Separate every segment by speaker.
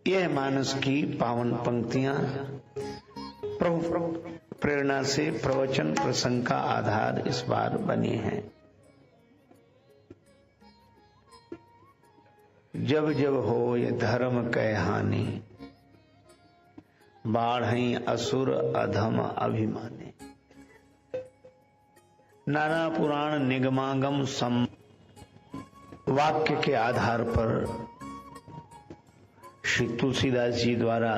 Speaker 1: यह मानस की पावन पंक्तियां प्रभु प्रेरणा से प्रवचन प्रसंग का आधार इस बार बने हैं। जब जब हो ये धर्म कै हानि, बाढ़ई असुर अधम अभिमाने। नाना पुराण निगमागम सम वाक्य के आधार पर श्री तुलसीदास जी द्वारा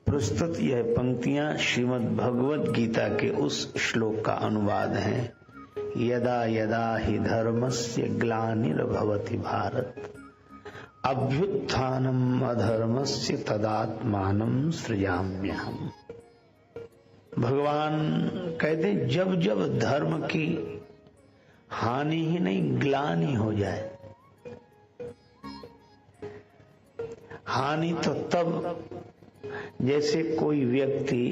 Speaker 1: प्रस्तुत यह पंक्तियां श्रीमद् भगवत गीता के उस श्लोक का अनुवाद है। यदा यदा हि धर्मस्य ग्लानिर्भवति भारत, अभ्युत्थानम् अधर्मस्य तदात्मानं सृजाम्यहम्। भगवान कहते जब जब धर्म की हानि ही नहीं ग्लानि हो जाए, हानि तो तब जैसे कोई व्यक्ति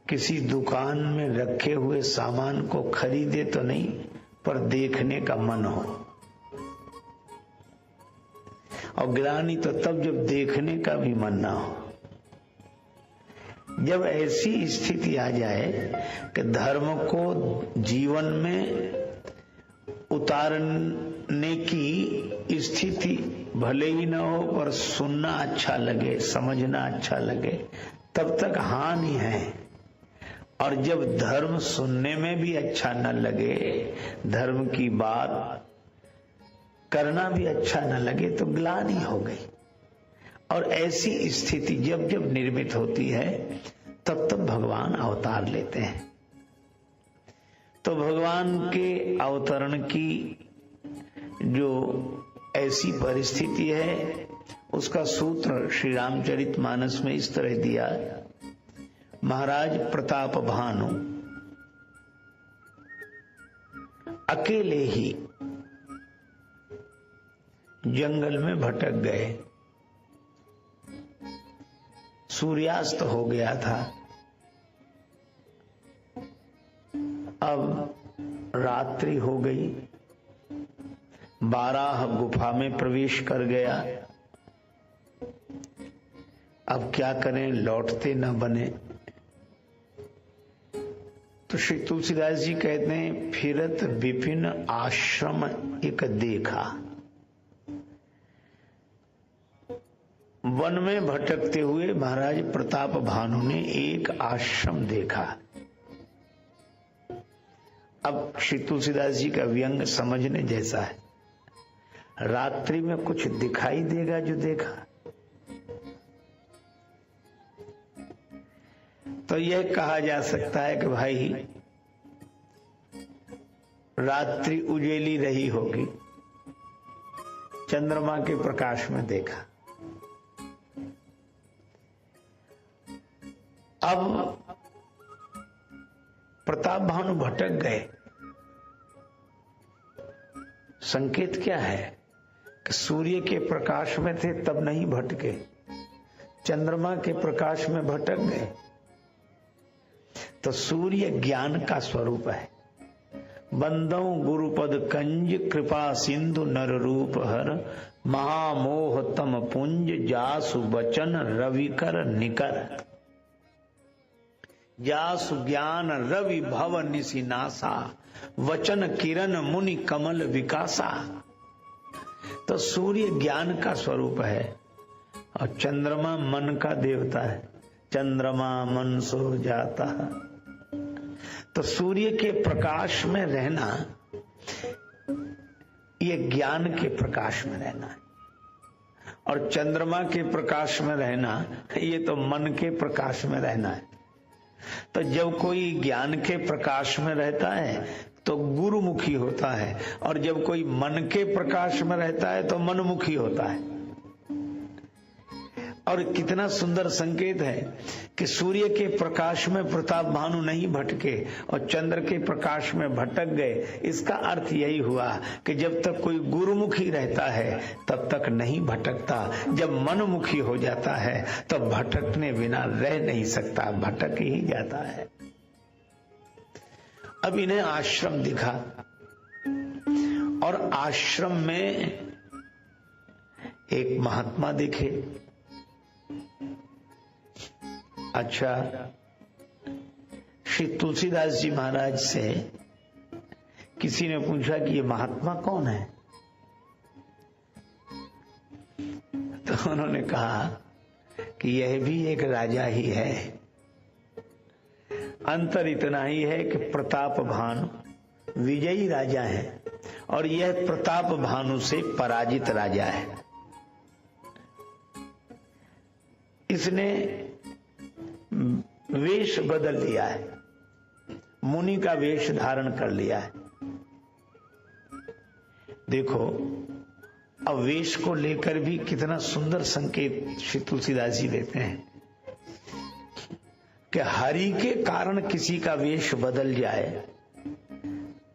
Speaker 1: किसी दुकान में रखे हुए सामान को खरीदे तो नहीं, पर देखने का मन हो, और ग्लानि तो तब जब देखने का भी मन ना हो। जब ऐसी स्थिति आ जाए कि धर्म को जीवन में उतारने की स्थिति भले ही ना हो, पर सुनना अच्छा लगे, समझना अच्छा लगे, तब तक हानि है। और जब धर्म सुनने में भी अच्छा न लगे, धर्म की बात करना भी अच्छा न लगे, तो ग्लानि हो गई। और ऐसी स्थिति जब जब निर्मित होती है, तब तब भगवान अवतार लेते हैं। तो भगवान के अवतरण की जो ऐसी परिस्थिति है, उसका सूत्र श्री रामचरितमानस में इस तरह दिया। महाराज प्रताप भानु अकेले ही जंगल में भटक गए। सूर्यास्त हो गया था, अब रात्रि हो गई। बाराह गुफा में प्रवेश कर गया। अब क्या करें, लौटते न बने। तो श्री तुलसीदास जी कहते हैं, फिरत विपिन आश्रम एक देखा। वन में भटकते हुए महाराज प्रताप भानु ने एक आश्रम देखा। अब श्री तुलसीदास जी का व्यंग समझने जैसा है। रात्रि में कुछ दिखाई देगा जो देखा, तो यह कहा जा सकता है कि भाई रात्रि उजेली रही होगी, चंद्रमा के प्रकाश में देखा। अब प्रताप भानु भटक गए। संकेत क्या है कि सूर्य के प्रकाश में थे तब नहीं भटके, चंद्रमा के प्रकाश में भटक गए। तो सूर्य ज्ञान का स्वरूप है। बंदौ गुरुपद कंज कृपा सिंधु नर रूप हर, महामोह तम पुंज जासु बचन रविकर निकर। जासु ज्ञान रवि भव निशिनासा, वचन किरण मुनि कमल विकासा। तो सूर्य ज्ञान का स्वरूप है और चंद्रमा मन का देवता है। चंद्रमा मन सो जाता है। तो सूर्य के प्रकाश में रहना, ये ज्ञान के प्रकाश में रहना है, और चंद्रमा के प्रकाश में रहना, ये तो मन के प्रकाश में रहना है। तो जब कोई ज्ञान के प्रकाश में रहता है तो गुरुमुखी होता है, और जब कोई मन के प्रकाश में रहता है तो मनमुखी होता है। और कितना सुंदर संकेत है कि सूर्य के प्रकाश में प्रताप भानु नहीं भटके और चंद्र के प्रकाश में भटक गए। इसका अर्थ यही हुआ कि जब तक कोई गुरुमुखी रहता है तब तक नहीं भटकता, जब मनमुखी हो जाता है तब भटकने बिना रह नहीं सकता, भटक ही जाता है। अब इन्हें आश्रम दिखा, और आश्रम में एक महात्मा दिखे। अच्छा, श्री तुलसीदास जी महाराज से किसी ने पूछा कि ये महात्मा कौन है, तो उन्होंने कहा कि यह भी एक राजा ही है। अंतर इतना ही है कि प्रताप भानु विजयी राजा है और यह प्रताप भानु से पराजित राजा है। इसने वेश बदल लिया है, मुनि का वेश धारण कर लिया है। देखो, अब वेश को लेकर भी कितना सुंदर संकेत श्री तुलसीदास जी देते हैं कि हरि के कारण किसी का वेश बदल जाए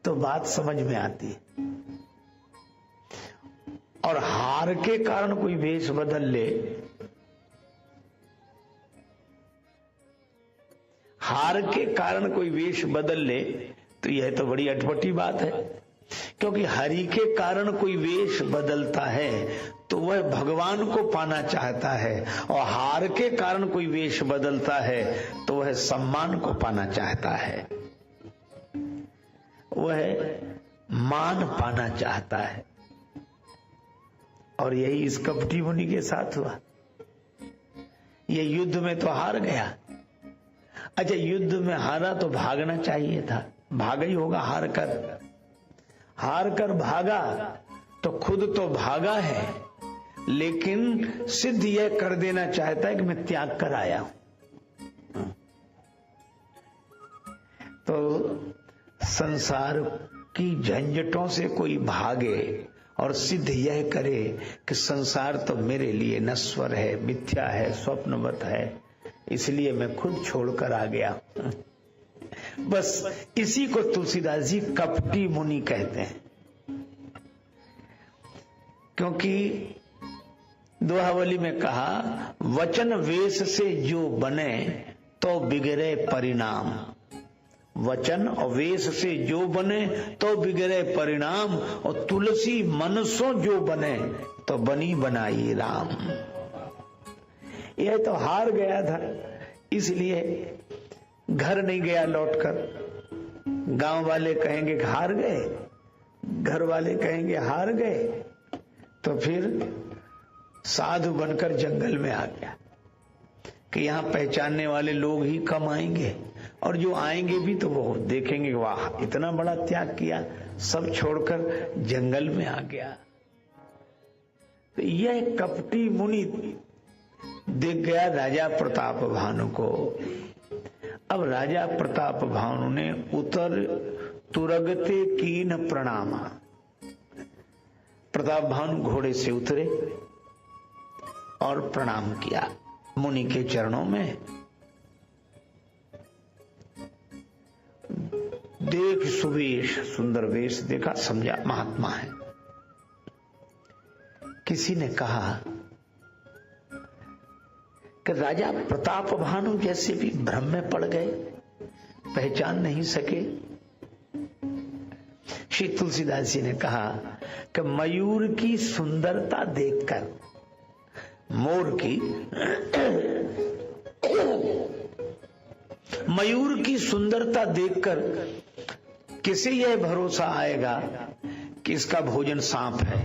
Speaker 1: तो बात समझ में आती है, और हार के कारण कोई वेश बदल ले, हार के कारण कोई वेश बदल ले तो यह तो बड़ी अटपटी बात है। क्योंकि हरि के कारण कोई वेश बदलता है तो वह भगवान को पाना चाहता है, और हार के कारण कोई वेश बदलता है तो वह सम्मान को पाना चाहता है, वह मान पाना चाहता है। और यही इस कपटी मुनि के साथ हुआ। ये युद्ध में तो हार गया। अच्छा, युद्ध में हारा तो भागना चाहिए था, भागा ही होगा हार कर भागा तो खुद तो भागा है, लेकिन सिद्ध यह कर देना चाहता है कि मैं त्याग कर आया हूं। तो संसार की झंझटों से कोई भागे और सिद्ध यह करे कि संसार तो मेरे लिए नश्वर है, मिथ्या है, स्वप्नवत है, इसलिए मैं खुद छोड़कर आ गया। बस इसी को तुलसीदास जी कपटी मुनि कहते हैं। क्योंकि दोहावली में कहा, वचन वेश से जो बने तो बिगड़े परिणाम। वचन और वेश से जो बने तो बिगड़े परिणाम, और तुलसी मन सो जो बने तो बनी बनाई राम। यह तो हार गया था, इसलिए घर नहीं गया लौटकर। गांव वाले कहेंगे हार गए, घर वाले कहेंगे हार गए, तो फिर साधु बनकर जंगल में आ गया कि यहां पहचानने वाले लोग ही कम आएंगे, और जो आएंगे भी तो वो देखेंगे वाह इतना बड़ा त्याग किया, सब छोड़कर जंगल में आ गया। तो यह कपटी मुनि देख गया राजा प्रताप भानु को। अब राजा प्रताप भानु ने उतर तुरगते कीन प्रणामा। प्रताप भानु घोड़े से उतरे और प्रणाम किया मुनि के चरणों में। देख सुवेश, सुंदर वेश देखा, समझा महात्मा है। किसी ने कहा कि राजा प्रताप भानु जैसे भी भ्रम में पड़ गए, पहचान नहीं सके। श्री तुलसीदास जी ने कहा कि मयूर की सुंदरता देखकर, मयूर की सुंदरता देखकर किसे यह भरोसा आएगा कि इसका भोजन सांप है।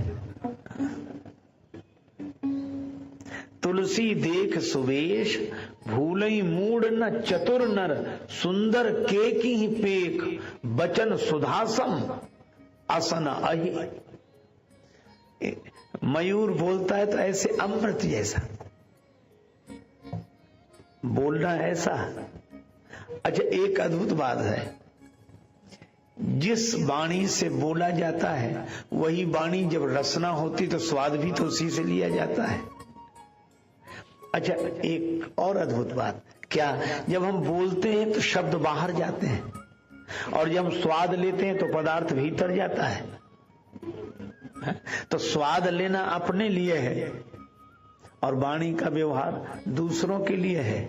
Speaker 1: तुलसी देख सुवेश, भूलई मूड न चतुर नर, सुंदर के की ही पेख, बचन सुधासम असन अहि। मयूर बोलता है तो ऐसे अमृत जैसा बोलना, ऐसा। अच्छा, एक अद्भुत बात है, जिस वाणी से बोला जाता है वही वाणी जब रसना होती तो स्वाद भी तो उसी से लिया जाता है। अच्छा, एक और अद्भुत बात क्या, जब हम बोलते हैं तो शब्द बाहर जाते हैं, और जब हम स्वाद लेते हैं तो पदार्थ भीतर जाता है। तो स्वाद लेना अपने लिए है और वाणी का व्यवहार दूसरों के लिए है।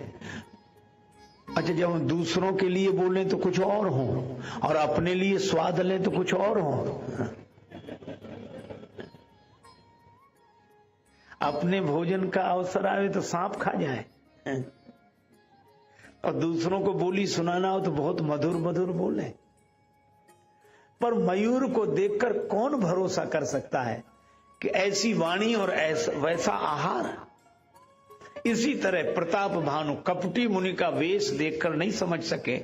Speaker 1: अच्छा, जब हम दूसरों के लिए बोलें तो कुछ और हो, और अपने लिए स्वाद लें तो कुछ और हो। अपने भोजन का अवसर आवे तो सांप खा जाए, और दूसरों को बोली सुनाना हो तो बहुत मधुर मधुर बोले। पर मयूर को देखकर कौन भरोसा कर सकता है कि ऐसी वाणी और ऐसा वैसा आहार। इसी तरह प्रताप भानु कपटी मुनि का वेश देखकर नहीं समझ सके,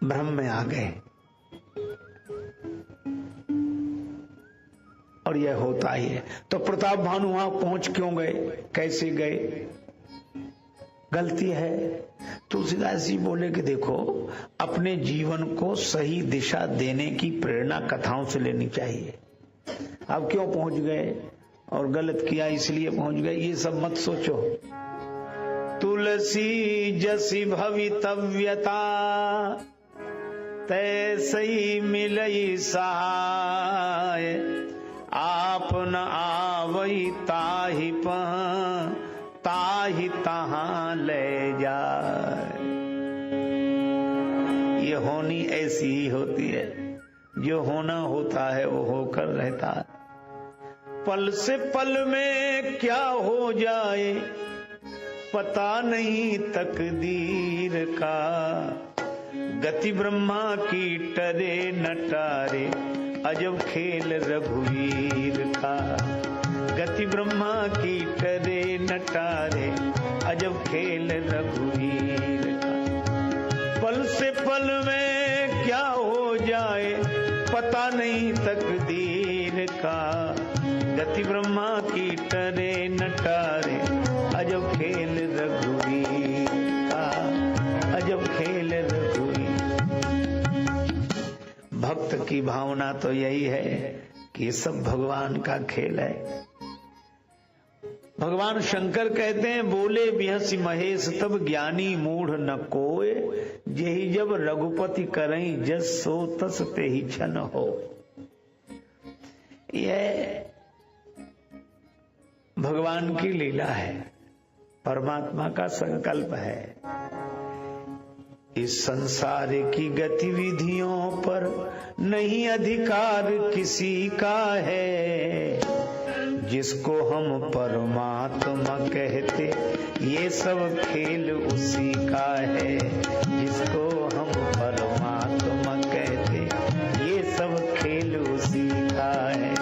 Speaker 1: भ्रम में आ गए। और यह होता ही है। तो प्रताप भानु वहां पहुंच क्यों गए, कैसे गए, गलती है। तुलसीदास जी बोले कि देखो, अपने जीवन को सही दिशा देने की प्रेरणा कथाओं से लेनी चाहिए। अब क्यों पहुंच गए और गलत किया इसलिए पहुंच गए, ये सब मत सोचो। तुलसी जसी भवितव्यता तैसई मिलई सहाय, आप न आवई ताहि ताहि तहां ले जाए। ये होनी ऐसी ही होती है, जो होना होता है वो होकर रहता है। पल से पल में क्या हो जाए पता नहीं तकदीर का, गति ब्रह्मा की टरे न टारे अजब खेल रघुवीर का। गति ब्रह्मा की टरे न टारे अजब खेल रघुवीर का। पल से पल में क्या हो जाए पता नहीं तकदीर का, गति ब्रह्मा की टरे न टारे अजब खेल रघुवीर का, अजब खेल रघुवीर। भक्त की भावना तो यही है कि ये सब भगवान का खेल है। भगवान शंकर कहते हैं, बोले बिहसी महेश तब ज्ञानी मूढ़ न कोय, जेहि जब रघुपति करई जस सो तस ते ही छन हो। यह भगवान की लीला है, परमात्मा का संकल्प है। इस संसार की गतिविधियों पर नहीं अधिकार किसी का है, जिसको हम परमात्मा कहते ये सब खेल उसी का है। जिसको हम परमात्मा कहते ये सब खेल उसी का है।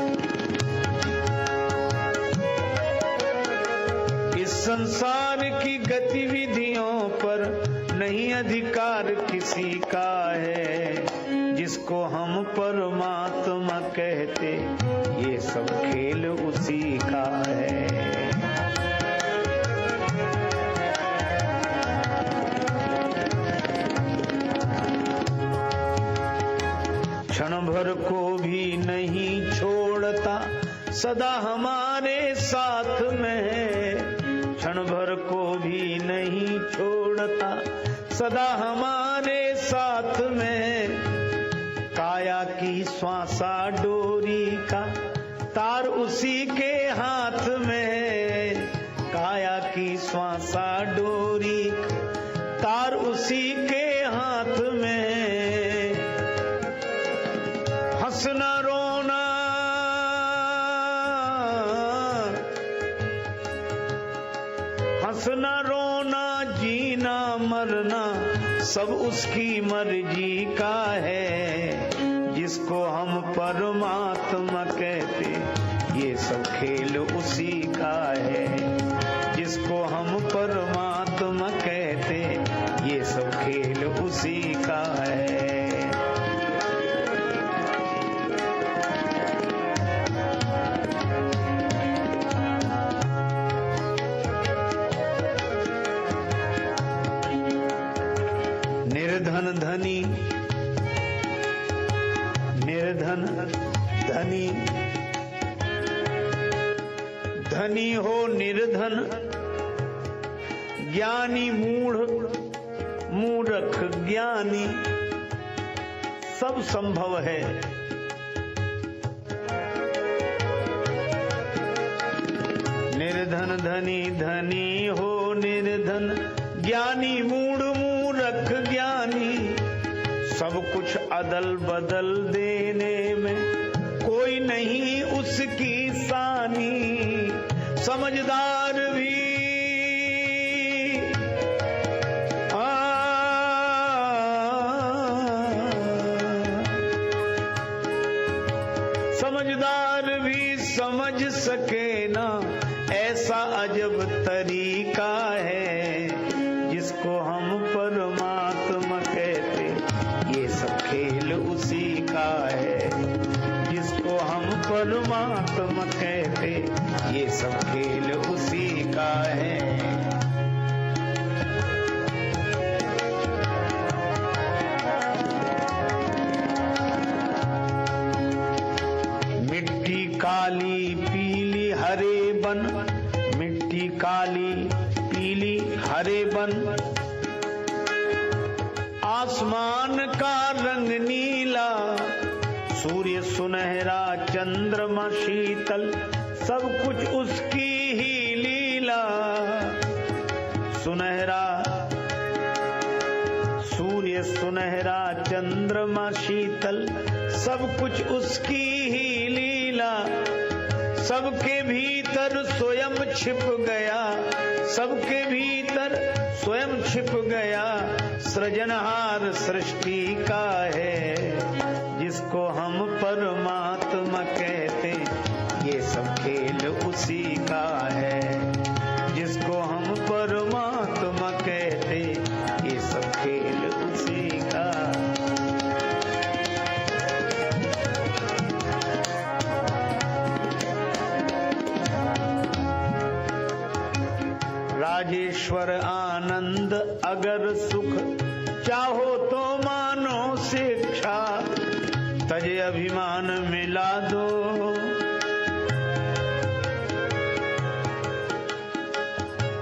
Speaker 1: इस संसार की गतिविधियों पर नहीं अधिकार किसी का है, जिसको हम परमात्मा कहते ये सब खेल उसी का है। क्षण भर को भी नहीं छोड़ता सदा हमारे साथ में, क्षण भर को भी नहीं छोड़ता सदा हमारे साथ में। काया की श्वासा डोरी का तार उसी के हाथ में, काया की श्वासा डोरी तार उसी के हाथ में। हंसना रोना हंसना रोना जीना मरना सब उसकी मर्जी का है, जिसको हम परमात्मा कहते ये सब खेल उसी का है। जिसको हम परमात्मा कहते ये सब खेल उसी का है। निर्धन धनी निर्धन धनी धनी हो निर्धन, ज्ञानी मूढ़ मूर्ख ज्ञानी, सब संभव है। निर्धन धनी धनी हो निर्धन, ज्ञानी मूढ़ मूर्ख ज्ञानी, सब कुछ अदल बदल देने में कोई नहीं उस उसकी सानी, समझदार भी समझ सके ना, ऐसा अजब तरीका है जिसको हम परमात्मा कहते, ये सब खेल उसी का है। जिसको हम परमात्मा कहते, ये सब खेल उसी का है। मिट्टी काली पीली हरे बन, मिट्टी काली पीली हरे बन, आसमान का रंग नीला, सूर्य सुनहरा चंद्रमा शीतल, सब कुछ उसकी ही लीला। सुनहरा सूर्य सुनहरा चंद्रमा शीतल, सब कुछ उसकी ही लीला। सबके भीतर स्वयं छिप गया, सबके भीतर स्वयं छिप गया, सृजनहार सृष्टि का है जिसको हम परमात्मा कहते, ये सब खेल उसी का है। जिसको हम परमात्मा कहते, ये सब खेल उसी का। राजेश्वर आनंद अगर सुख चाहो तो मानो शिक्षा, तजे अभिमान मिला दो,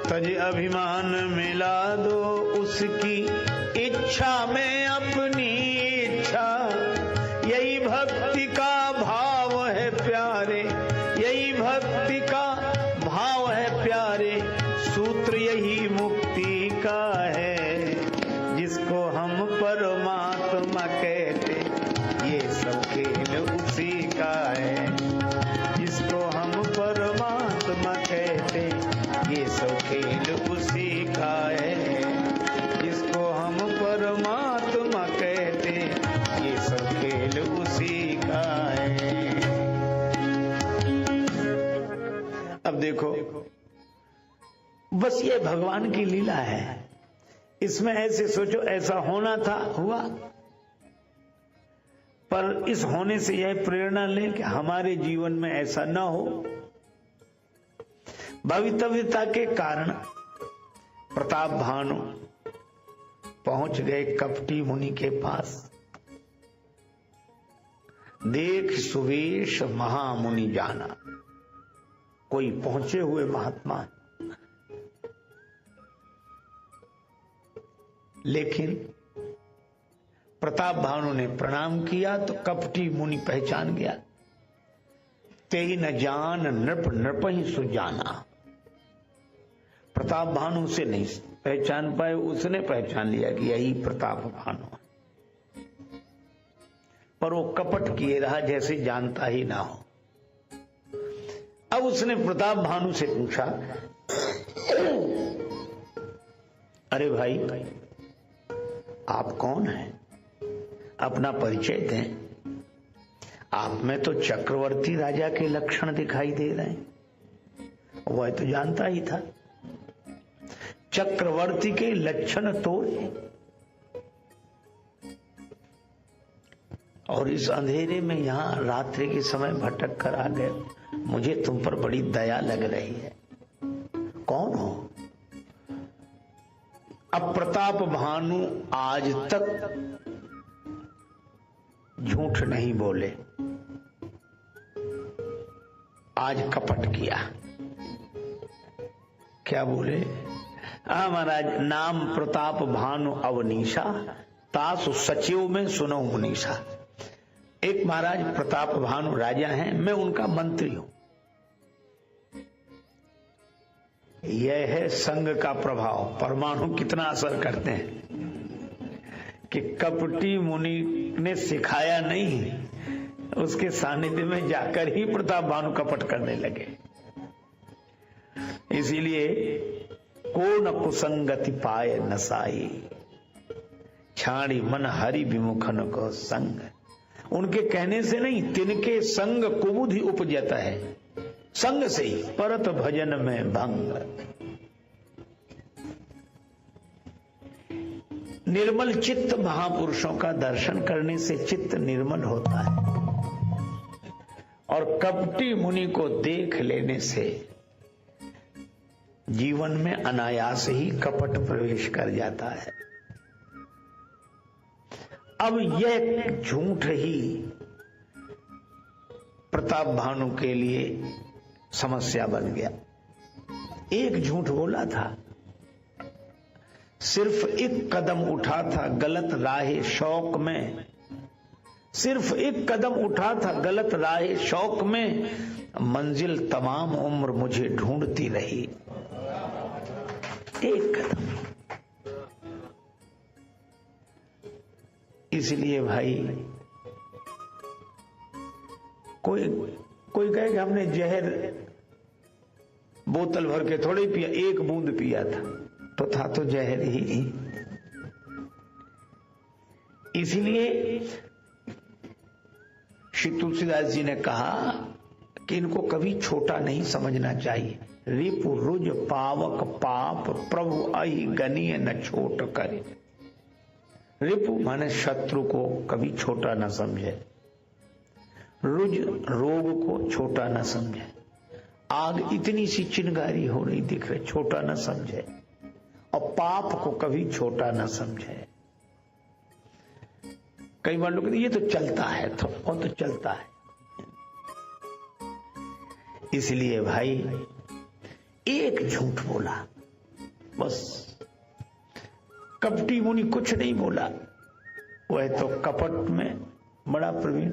Speaker 1: तजे अभिमान मिला दो उसकी इच्छा में अपनी इच्छा। यही भक्ति का भाव है प्यारे, यही भक्ति का भाव है प्यारे, सूत्र यही मुक्ति का है जिसको हम परमात्मा कहते, ये सब खेल उसी का है। जिसको हम परमात्मा कहते, ये सब खेल उसी का है। जिसको हम परमात्मा कहते, ये सब खेल उसी का है। अब देखो, बस ये भगवान की लीला है। इसमें ऐसे सोचो, ऐसा होना था, हुआ। पर इस होने से यह प्रेरणा लें कि हमारे जीवन में ऐसा न हो। भवितव्यता के कारण प्रताप भानु पहुंच गए कपटी मुनि के पास। देख सुवेश महामुनि जाना, कोई पहुंचे हुए महात्मा। लेकिन प्रताप भानु ने प्रणाम किया तो कपटी मुनि पहचान गया। तेहि न जान नृप नृपहि सुजाना। प्रताप भानु से नहीं पहचान पाए, उसने पहचान लिया कि यही प्रताप भानु है। पर वो कपट किए रहा जैसे जानता ही ना हो। अब उसने प्रताप भानु से पूछा, अरे भाई, आप कौन हैं? अपना परिचय दें। आप में तो चक्रवर्ती राजा के लक्षण दिखाई दे रहे हैं। वह तो जानता ही था, चक्रवर्ती के लक्षण तो। और इस अंधेरे में यहां रात्रि के समय भटक कर आ गए, मुझे तुम पर बड़ी दया लग रही है। कौन हो? अब प्रताप भानु आज तक झूठ नहीं बोले, आज कपट किया। क्या बोले? महाराज, नाम प्रताप भानु अवनीशा, तासु सचिव में सुनो मुनीषा। एक महाराज प्रताप भानु राजा हैं, मैं उनका मंत्री हूं। यह है संग का प्रभाव। परमाणु कितना असर करते हैं कि कपटी मुनि ने सिखाया नहीं उसके सानिध्य में जाकर ही प्रताप भानु कपट करने लगे। इसीलिए को न कुसंगति पाए नसाई, छाड़ी मन हरि विमुखन को संग। उनके कहने से नहीं, तिनके संग कुबुधि उपजता है, संग से ही परत भजन में भंग। निर्मल चित्त महापुरुषों का दर्शन करने से चित्त निर्मल होता है, और कपटी मुनि को देख लेने से जीवन में अनायास ही कपट प्रवेश कर जाता है। अब यह झूठ ही प्रताप भानु के लिए समस्या बन गया। एक झूठ बोला था, सिर्फ एक कदम उठा था गलत राहे शौक में, सिर्फ एक कदम उठा था गलत राहे शौक में, मंजिल तमाम उम्र मुझे ढूंढती रही। एक कदम। इसलिए भाई कोई कहे कि हमने जहर बोतल भर के थोड़े पिया, एक बूंद पिया था, तो था तो जहर ही। इसलिए श्री तुलसीदास जी ने कहा कि इनको कभी छोटा नहीं समझना चाहिए। रिपु रुज पावक पाप प्रभु अहि गनीय न छोट करे। रिपु माने शत्रु को कभी छोटा न समझे, रुज रोग को छोटा न समझे, आग इतनी सी चिंगारी हो रही दिख रही, छोटा न समझे, और पाप को कभी छोटा न समझे। कई बार लोग कहते ये तो चलता है, तो वो तो चलता है। इसलिए भाई एक झूठ बोला बस। कपटी मुनि कुछ नहीं बोला, वह तो कपट में बड़ा प्रवीण।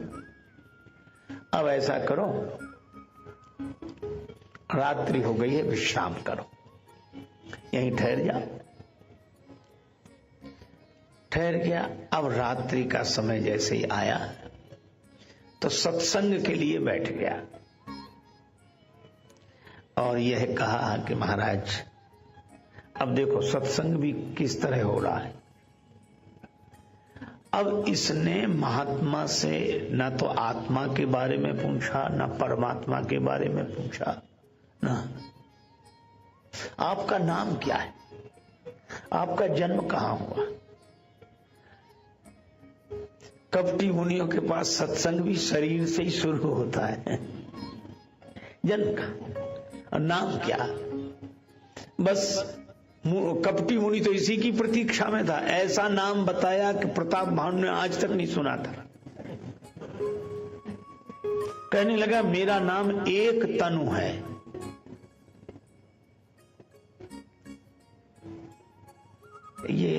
Speaker 1: अब ऐसा करो, रात्रि हो गई है, विश्राम करो, यहीं ठहर जाओ। ठहर गया। अब रात्रि का समय जैसे ही आया तो सत्संग के लिए बैठ गया और यह कहा कि महाराज अब देखो सत्संग भी किस तरह हो रहा है। अब इसने महात्मा से न तो आत्मा के बारे में पूछा, न परमात्मा के बारे में पूछा, न आपका नाम क्या है, आपका जन्म कहां हुआ। कपटी मुनियों के पास सत्संग भी शरीर से ही शुरू होता है, जन्म का और नाम क्या। बस कपटी मुनि तो इसी की प्रतीक्षा में था, ऐसा नाम बताया कि प्रताप भानु ने आज तक नहीं सुना था। कहने लगा मेरा नाम एक तनु है। ये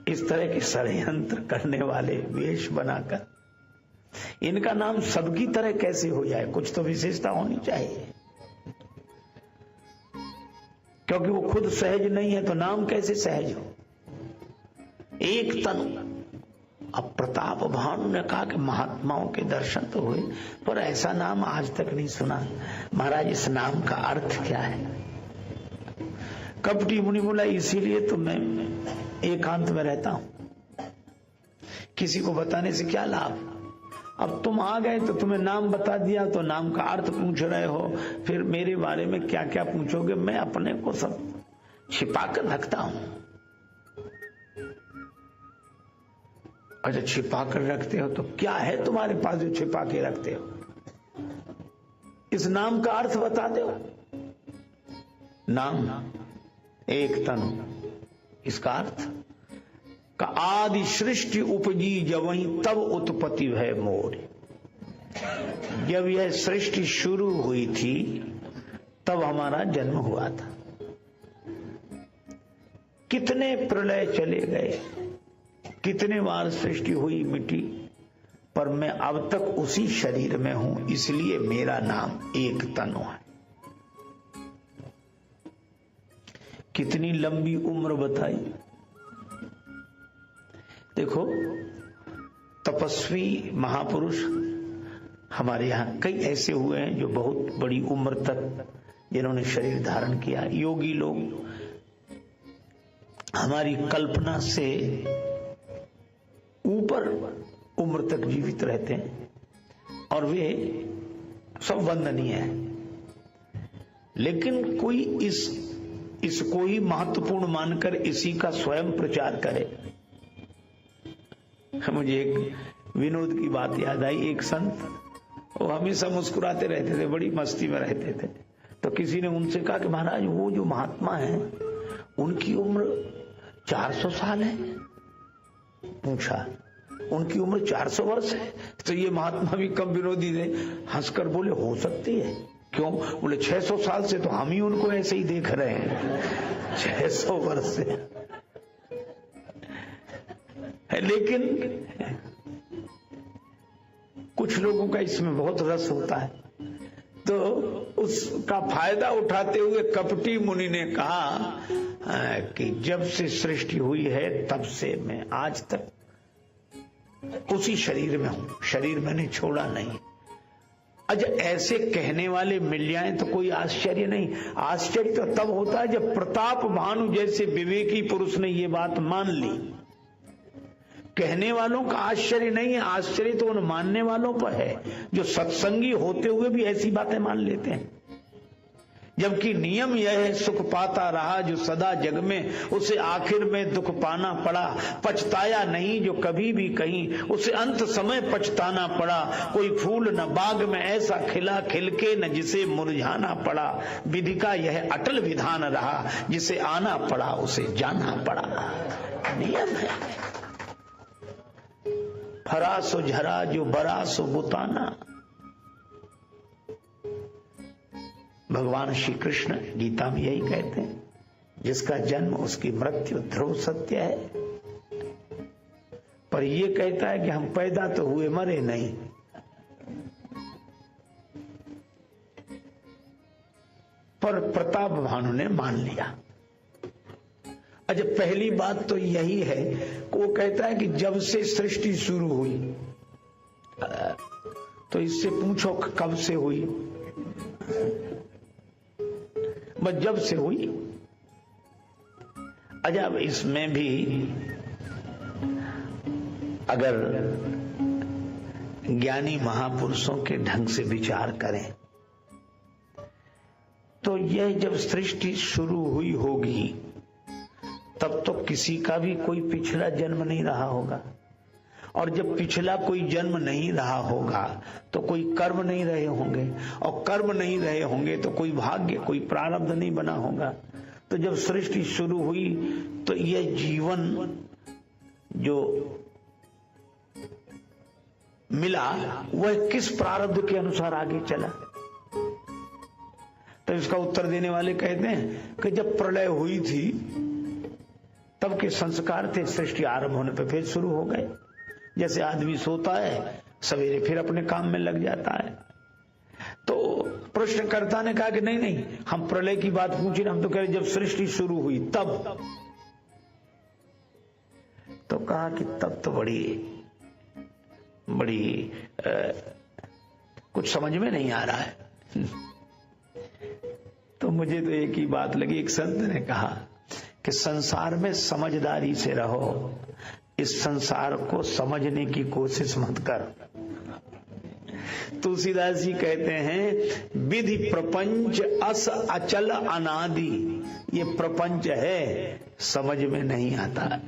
Speaker 1: इस तरह के षड्यंत्र करने वाले वेश बनाकर इनका नाम सबकी तरह कैसे हो जाए, कुछ तो विशेषता होनी चाहिए, क्योंकि वो खुद सहज नहीं है तो नाम कैसे सहज हो। एक तनु। अब प्रताप भानु ने कहा कि महात्माओं के दर्शन तो हुए पर ऐसा नाम आज तक नहीं सुना, महाराज इस नाम का अर्थ क्या है। कपटी मुनि बोला इसीलिए तो मैं एकांत में रहता हूं, किसी को बताने से क्या लाभ। अब तुम आ गए तो तुम्हें नाम बता दिया तो नाम का अर्थ पूछ रहे हो, फिर मेरे बारे में क्या क्या पूछोगे। मैं अपने को सब छिपा कर रखता हूं। अच्छा छिपा कर रखते हो तो क्या है तुम्हारे पास जो छिपा के रखते हो, इस नाम का अर्थ बता दो। नाम एक तनु, इसका अर्थ का आदि सृष्टि उपजी जब वही तब उत्पत्ति है मोर। जब यह सृष्टि शुरू हुई थी तब हमारा जन्म हुआ था। कितने प्रलय चले गए, कितने बार सृष्टि हुई मिटी, पर मैं अब तक उसी शरीर में हूं, इसलिए मेरा नाम एक तनु है। कितनी लंबी उम्र बताई। देखो तपस्वी महापुरुष हमारे यहाँ कई ऐसे हुए हैं जो बहुत बड़ी उम्र तक जिन्होंने शरीर धारण किया। योगी लोग हमारी कल्पना से ऊपर उम्र तक जीवित रहते हैं और वे सब वंदनीय है। लेकिन कोई इसको ही महत्वपूर्ण मानकर इसी का स्वयं प्रचार करे। मुझे एक विनोद की बात याद आई। एक संत वो हमेशा मुस्कुराते रहते थे, बड़ी मस्ती में रहते थे। तो किसी ने उनसे कहा कि महाराज वो जो महात्मा है उनकी उम्र 400 साल है। पूछा उनकी उम्र 400 वर्ष है? तो ये महात्मा भी कम विरोधी थे, हंसकर बोले हो सकती है। क्यों? बोले 600 साल से तो हम ही उनको ऐसे ही देख रहे हैं, 600 वर्ष से। लेकिन कुछ लोगों का इसमें बहुत रस होता है, तो उसका फायदा उठाते हुए कपटी मुनि ने कहा कि जब से सृष्टि हुई है तब से मैं आज तक उसी शरीर में हूं, शरीर मैंने छोड़ा नहीं। अच्छा, ऐसे कहने वाले मिल जाएं तो कोई आश्चर्य नहीं। आश्चर्य तो तब होता है जब प्रताप भानु जैसे विवेकी पुरुष ने ये बात मान ली। कहने वालों का आश्चर्य नहीं है, आश्चर्य तो उन मानने वालों पर है जो सत्संगी होते हुए भी ऐसी बातें मान लेते हैं। जबकि नियम यह है, सुख पाता रहा जो सदा जग में, उसे आखिर में दुख पाना पड़ा। पछताया नहीं जो कभी भी कहीं, उसे अंत समय पछताना पड़ा। कोई फूल न बाग में ऐसा खिला, खिलके न जिसे मुरझाना पड़ा। विधि का यह अटल विधान रहा, जिसे आना पड़ा उसे जाना पड़ा। नियम है। फरा सो झरा जो बरा सो बुताना। भगवान श्री कृष्ण गीता में यही कहते हैं, जिसका जन्म उसकी मृत्यु ध्रुव सत्य है। पर यह कहता है कि हम पैदा तो हुए मरे नहीं। पर प्रताप भानु ने मान लिया। अच्छा, पहली बात तो यही है, वो कहता है कि जब से सृष्टि शुरू हुई, तो इससे पूछो कब से हुई? बस जब से हुई। अच्छा, इसमें भी अगर ज्ञानी महापुरुषों के ढंग से विचार करें तो यह जब सृष्टि शुरू हुई होगी तब तो किसी का भी कोई पिछला जन्म नहीं रहा होगा, और जब पिछला कोई जन्म नहीं रहा होगा तो कोई कर्म नहीं रहे होंगे, और कर्म नहीं रहे होंगे तो कोई भाग्य, कोई प्रारब्ध नहीं बना होगा। तो जब सृष्टि शुरू हुई तो यह जीवन जो मिला वह किस प्रारब्ध के अनुसार आगे चला? तो इसका उत्तर देने वाले कहते हैं कि जब प्रलय हुई थी तब के संस्कार थे, सृष्टि आरंभ होने पर फिर शुरू हो गए। जैसे आदमी सोता है सवेरे फिर अपने काम में लग जाता है। तो प्रश्नकर्ता ने कहा कि नहीं नहीं, हम प्रलय की बात पूछे, हम तो कह रहे जब सृष्टि शुरू हुई तब। तो कहा कि तब तो बड़ी कुछ समझ में नहीं आ रहा है। तो मुझे तो एक ही बात लगी। एक संत ने कहा कि संसार में समझदारी से रहो, इस संसार को समझने की कोशिश मत कर। तुलसीदास जी कहते हैं, विधि प्रपंच अस अचल अनादि। ये प्रपंच है, समझ में नहीं आता।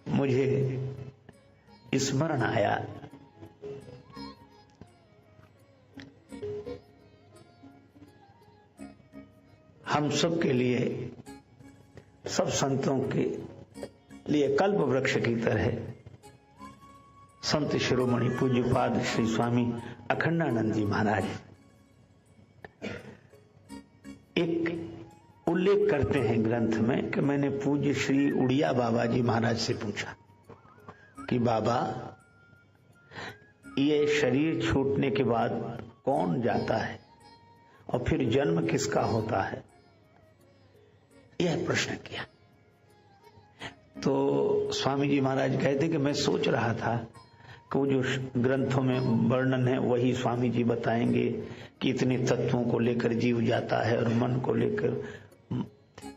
Speaker 1: मुझे स्मरण आया, हम सब के लिए, सब संतों के लिए कल्प वृक्ष की तरह संत शिरोमणि पूज्यपाद श्री स्वामी अखंडानंद जी महाराज एक उल्लेख करते हैं ग्रंथ में कि मैंने पूज्य श्री उड़िया बाबा जी महाराज से पूछा कि बाबा, ये शरीर छूटने के बाद कौन जाता है और फिर जन्म किसका होता है? यह प्रश्न किया। तो स्वामी जी महाराज कहते कि मैं सोच रहा था कि वो जो ग्रंथों में वर्णन है वही स्वामी जी बताएंगे कि इतने तत्वों को लेकर जीव जाता है और मन को लेकर,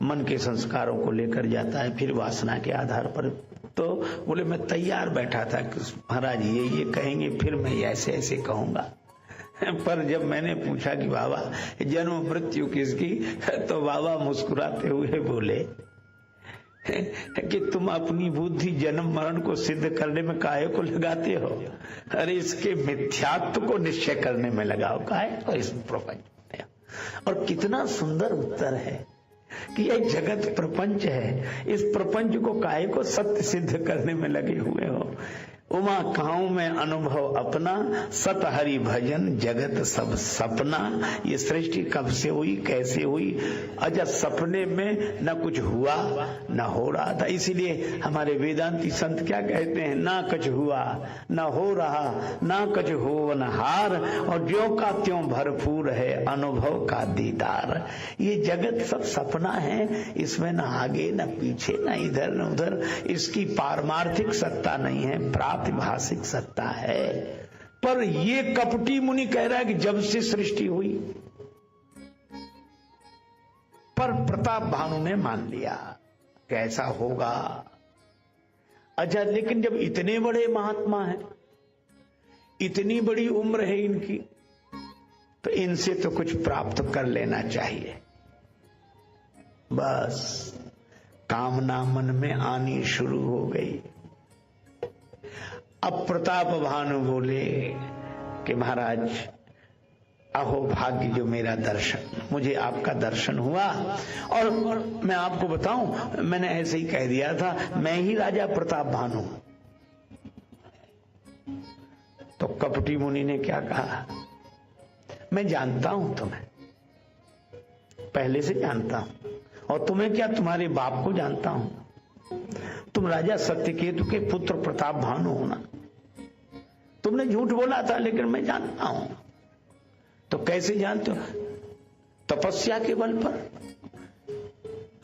Speaker 1: मन के संस्कारों को लेकर जाता है, फिर वासना के आधार पर। तो बोले मैं तैयार बैठा था कि महाराज ये कहेंगे, फिर मैं ऐसे ऐसे कहूंगा। पर जब मैंने पूछा कि बाबा जन्म मृत्यु किसकी, तो बाबा मुस्कुराते हुए बोले कि तुम अपनी बुद्धि जन्म मरण को सिद्ध करने में काहे को लगाते हो? अरे इसके मिथ्यात्व को निश्चय करने में लगाओ काहे को इस प्रपंच में। और कितना सुंदर उत्तर है कि यह जगत प्रपंच है, इस प्रपंच को काहे को सत्य सिद्ध करने में लगे हुए हो। उमा काऊ में अनुभव अपना, सत हरि भजन जगत सब सपना। ये सृष्टि कब से हुई, कैसे हुई? अजब सपने में न कुछ हुआ न हो रहा था। इसीलिए हमारे वेदांती संत क्या कहते हैं, ना कुछ हुआ न हो रहा, ना कुछ होनहार, और ज्यों का त्यों भरपूर है अनुभव का दीदार। ये जगत सब सपना है, इसमें न आगे न पीछे न इधर न उधर, इसकी पारमार्थिक सत्ता नहीं है, प्रातिभाषिक सत्ता है। पर ये कपटी मुनि कह रहा है कि जब से सृष्टि हुई, पर प्रताप भानु ने मान लिया कैसा होगा। अच्छा, लेकिन जब इतने बड़े महात्मा हैं, इतनी बड़ी उम्र है इनकी, तो इनसे तो कुछ प्राप्त कर लेना चाहिए। बस कामना मन में आनी शुरू हो गई। अब प्रताप भानु बोले कि महाराज अहो भाग्य जो मेरा दर्शन, मुझे आपका दर्शन हुआ। और मैं आपको बताऊं, मैंने ऐसे ही कह दिया था, मैं ही राजा प्रताप भानु। तो कपटी मुनि ने क्या कहा, मैं जानता हूं तुम्हें, पहले से जानता हूं, और तुम्हें क्या, तुम्हारे बाप को जानता हूं। तुम राजा सत्यकेतु के पुत्र प्रताप भानु हो ना। तुमने झूठ बोला था, लेकिन मैं जानता हूं। तो कैसे जानते हो? तपस्या के बल पर,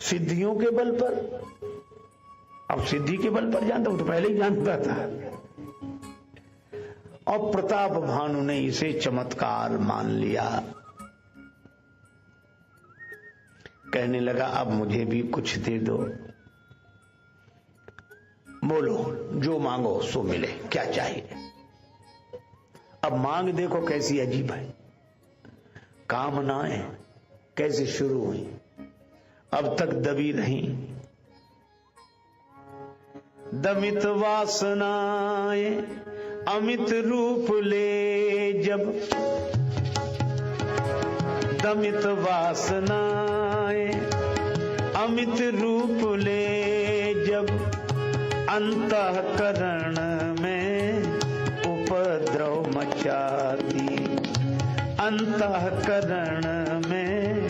Speaker 1: सिद्धियों के बल पर। अब सिद्धि के बल पर जानता हूं, तो पहले ही जानता था। और प्रताप भानु ने इसे चमत्कार मान लिया। कहने लगा अब मुझे भी कुछ दे दो, बोलो जो मांगो सो मिले, क्या चाहिए। अब मांग देखो कैसी अजीब है, कामनाएं कैसे शुरू हुई, अब तक दबी रही। दमित वासनाएं अमित रूप ले जब, दमित वासनाएं अमित रूप ले जब, अंतःकरण में उपद्रव मचाती, अंतःकरण में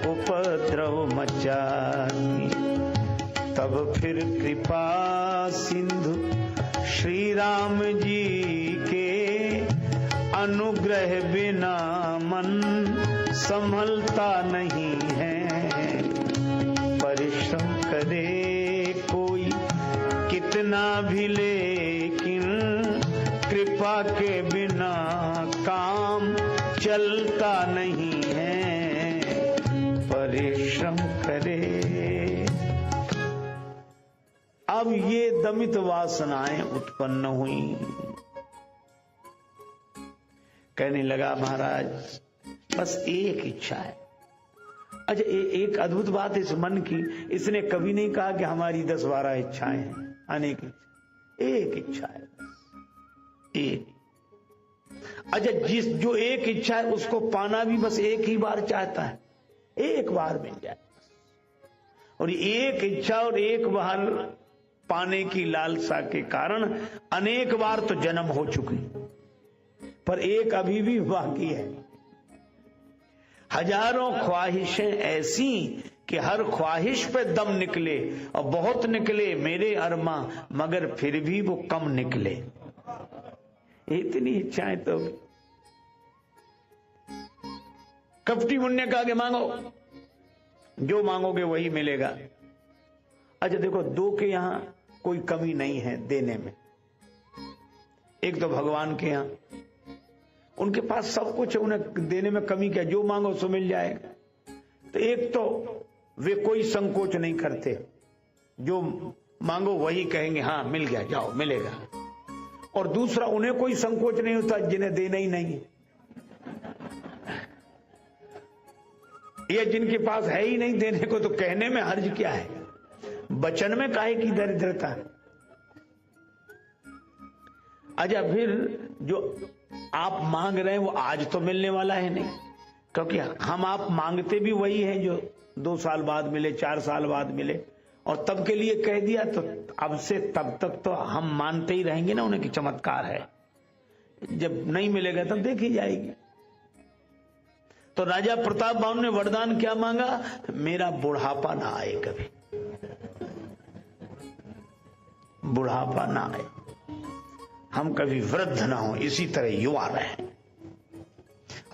Speaker 1: उपद्रव मचाती। तब फिर कृपा सिंधु श्री राम जी के, अनुग्रह बिना मन संभलता नहीं है। परिश्रम करे कोई कितना भी, लेकिन कृपा के बिना काम चलता नहीं है। परिश्रम करे। अब ये दमित वासनाएं उत्पन्न हुई। कहने लगा महाराज बस एक इच्छा है। अच्छा, एक अद्भुत बात इस मन की, इसने कभी नहीं कहा कि हमारी 10-12 इच्छाएं हैं, अनेक इच्छा, एक इच्छा है, एक। अच्छा, जो एक इच्छा है उसको पाना भी बस एक ही बार चाहता है, एक बार मिल जाए। और एक इच्छा और एक बार पाने की लालसा के कारण अनेक बार तो जन्म हो चुके, पर एक अभी भी बाकी है। हजारों ख्वाहिशें ऐसी कि हर ख्वाहिश पे दम निकले, और बहुत निकले मेरे अरमा, मगर फिर भी वो कम निकले। इतनी इच्छाएं तो। कपटी मुनि ने कहा कि मांगो, जो मांगोगे वही मिलेगा। अच्छा देखो, दो के यहां कोई कमी नहीं है देने में। एक तो भगवान के यहां, उनके पास सब कुछ है, उन्हें देने में कमी क्या, जो मांगो सो मिल जाएगा। तो एक तो वे कोई संकोच नहीं करते, जो मांगो वही कहेंगे हाँ मिल गया, जाओ मिलेगा। और दूसरा, उन्हें कोई संकोच नहीं होता जिन्हें देना ही नहीं है, ये जिनके पास है ही नहीं देने को, तो कहने में हर्ज क्या है, वचन में काहे की दरिद्रता है। अच्छा, फिर जो आप मांग रहे हैं वो आज तो मिलने वाला है नहीं, क्योंकि हम आप मांगते भी वही हैं जो 2 साल बाद मिले, 4 साल बाद मिले, और तब के लिए कह दिया तो अब से तब तक तो हम मानते ही रहेंगे ना उन्हें कि चमत्कार है। जब नहीं मिलेगा तब देखी जाएगी। तो राजा प्रताप बाहु ने वरदान क्या मांगा, मेरा बुढ़ापा ना आए, कभी बुढ़ापा ना आए, हम कभी वृद्ध ना हो, इसी तरह युवा रहे।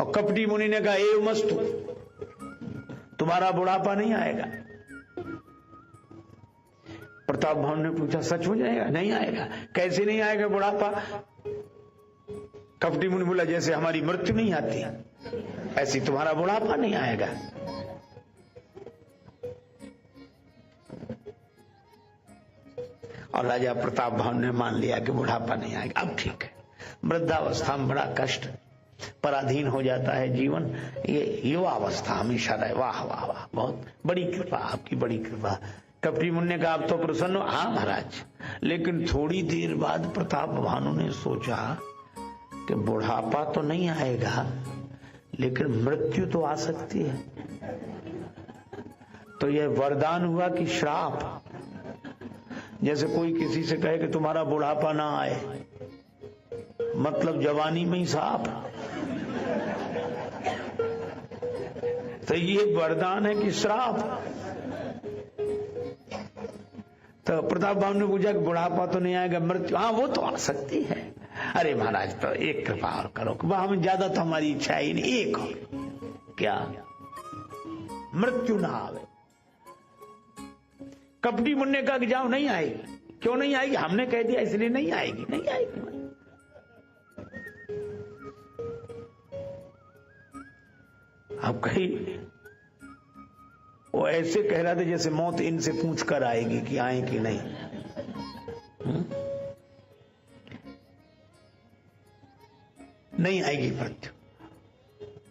Speaker 1: और कपटी मुनि ने कहा एव मस्तु, तुम्हारा बुढ़ापा नहीं आएगा। प्रताप बाहु ने पूछा सच हो जाएगा? नहीं आएगा। कैसे नहीं आएगा बुढ़ापा? कपटी मुनि बोला जैसे हमारी मृत्यु नहीं आती ऐसी तुम्हारा बुढ़ापा नहीं आएगा। और राजा प्रताप बाहु ने मान लिया कि बुढ़ापा नहीं आएगा। अब ठीक है, वृद्धावस्था में बड़ा कष्ट, पराधीन हो जाता है जीवन, ये युवा अवस्था हमेशा रहे। वाह वाह वाह, बहुत बड़ी कृपा, आपकी बड़ी कृपा। कपटी मुनि ने कहा आप तो प्रसन्न हो? हाँ महाराज। लेकिन थोड़ी देर बाद प्रताप भानु ने सोचा कि बुढ़ापा तो नहीं आएगा, लेकिन मृत्यु तो आ सकती है। तो यह वरदान हुआ कि श्राप? जैसे कोई किसी से कहे कि तुम्हारा बुढ़ापा ना आए, मतलब जवानी में ही सांप। तो ये वरदान है कि श्राप? तो प्रताप बाहु ने पूछा कि बुढ़ापा तो नहीं आएगा, मृत्यु? हाँ वो तो आ सकती है। अरे महाराज तो एक कृपा और करो, हमें ज्यादा तो हमारी इच्छा ही नहीं, एक और। क्या? मृत्यु ना आवे। कपटी मुनि ने कहा कि जाओ नहीं आएगी। क्यों नहीं आएगी? हमने कह दिया इसलिए नहीं आएगी। नहीं आएगी। अब कहीं वो ऐसे कह रहा था जैसे मौत इनसे पूछ कर आएगी कि आए कि नहीं। नहीं आएगी मृत्यु।